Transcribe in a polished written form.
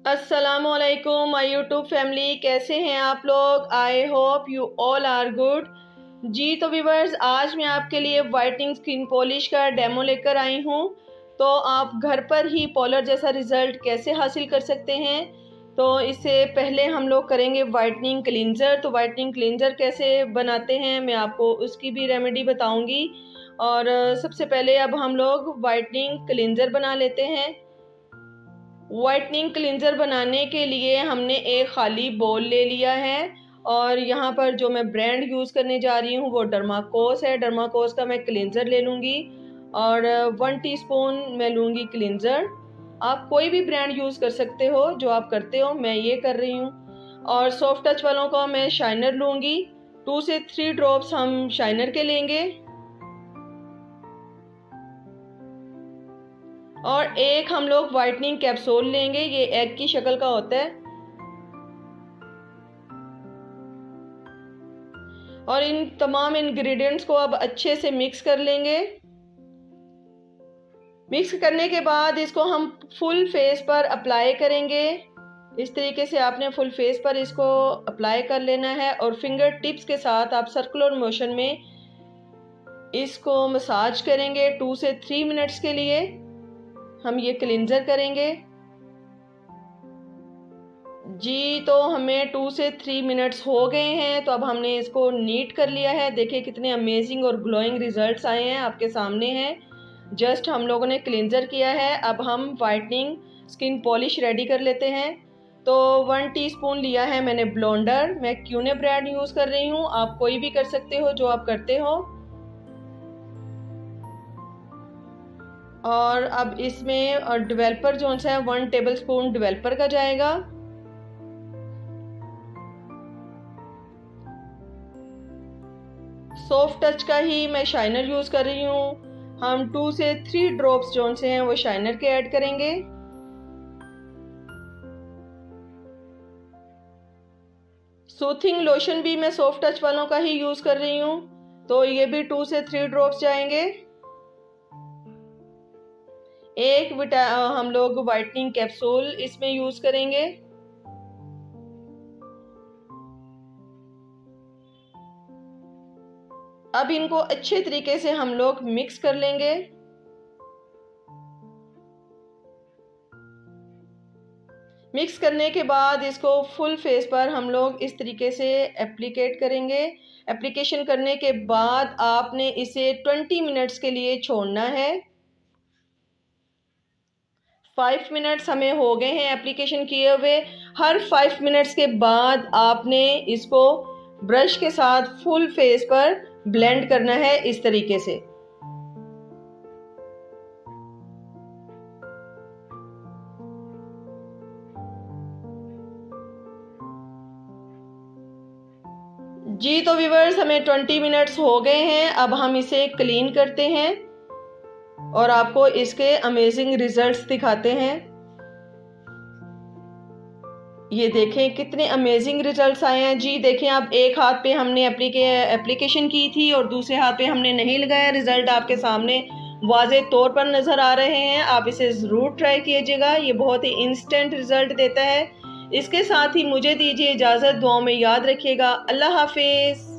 अस्सलामुअलैकुम my YouTube family, कैसे हैं आप लोग। I hope you all are good. जी तो व्यूवर्स, आज मैं आपके लिए वाइटनिंग स्किन पॉलिश का डेमो लेकर आई हूँ। तो आप घर पर ही पॉलर जैसा रिज़ल्ट कैसे हासिल कर सकते हैं। तो इससे पहले हम लोग करेंगे वाइटनिंग क्लींजर। तो वाइटनिंग क्लींजर कैसे बनाते हैं मैं आपको उसकी भी रेमेडी बताऊँगी। और सबसे पहले अब हम लोग वाइटनिंग क्लींजर बना लेते हैं। वाइटनिंग क्लींजर बनाने के लिए हमने एक खाली बोल ले लिया है और यहाँ पर जो मैं ब्रांड यूज़ करने जा रही हूँ वो डर्माकोस है। डर्माकोस का मैं क्लींजर ले लूँगी और 1 टीस्पून मैं लूँगी क्लींजर। आप कोई भी ब्रांड यूज़ कर सकते हो जो आप करते हो, मैं ये कर रही हूँ। और सॉफ्ट टच वालों का मैं शाइनर लूँगी। 2 से 3 ड्रॉप्स हम शाइनर के लेंगे और एक हम लोग वाइटनिंग कैप्सूल लेंगे। ये एग की शक्ल का होता है। और इन तमाम इंग्रेडिएंट्स को अब अच्छे से मिक्स कर लेंगे। मिक्स करने के बाद इसको हम फुल फेस पर अप्लाई करेंगे। इस तरीके से आपने फुल फेस पर इसको अप्लाई कर लेना है और फिंगर टिप्स के साथ आप सर्कुलर मोशन में इसको मसाज करेंगे 2 से 3 मिनट्स के लिए। हम ये क्लींजर करेंगे। जी तो हमें 2 से 3 मिनट्स हो गए हैं। तो अब हमने इसको नीट कर लिया है। देखिए कितने अमेजिंग और ग्लोइंग रिजल्ट्स आए हैं, आपके सामने हैं। जस्ट हम लोगों ने क्लींजर किया है। अब हम वाइटनिंग स्किन पॉलिश रेडी कर लेते हैं। तो 1 टीस्पून लिया है मैंने ब्लोंडर। मैं क्यूने ब्रांड यूज़ कर रही हूँ, आप कोई भी कर सकते हो जो आप करते हो। और अब इसमें डेवलपर जो है 1 टेबलस्पून डेवलपर का जाएगा। सॉफ्ट टच का ही मैं शाइनर यूज़ कर रही हूँ। हम 2 से 3 ड्रॉप्स जो से हैं वो शाइनर के ऐड करेंगे। सूथिंग लोशन भी मैं सॉफ्ट टच वालों का ही यूज़ कर रही हूँ। तो ये भी 2 से 3 ड्रॉप्स जाएंगे। एक हम लोग वाइटनिंग कैप्सूल इसमें यूज़ करेंगे। अब इनको अच्छे तरीके से हम लोग मिक्स कर लेंगे। मिक्स करने के बाद इसको फुल फेस पर हम लोग इस तरीके से एप्लीकेट करेंगे। एप्लीकेशन करने के बाद आपने इसे 20 मिनट्स के लिए छोड़ना है। 5 मिनट्स हमें हो गए हैं एप्लीकेशन किए हुए। हर 5 मिनट्स के बाद आपने इसको ब्रश के साथ फुल फेस पर ब्लेंड करना है इस तरीके से। जी तो व्यूवर्स, हमें 20 मिनट्स हो गए हैं। अब हम इसे क्लीन करते हैं और आपको इसके अमेजिंग रिजल्ट्स दिखाते हैं। ये देखें कितने अमेजिंग रिजल्ट्स आए हैं। जी देखें, आप एक हाथ पे हमने एप्लीकेशन की थी और दूसरे हाथ पे हमने नहीं लगाया। रिजल्ट आपके सामने वाज़े तौर पर नज़र आ रहे हैं। आप इसे ज़रूर ट्राई कीजिएगा, ये बहुत ही इंस्टेंट रिजल्ट देता है। इसके साथ ही मुझे दीजिए इजाज़त। दुआओं में याद रखिएगा। अल्लाह हाफिज़।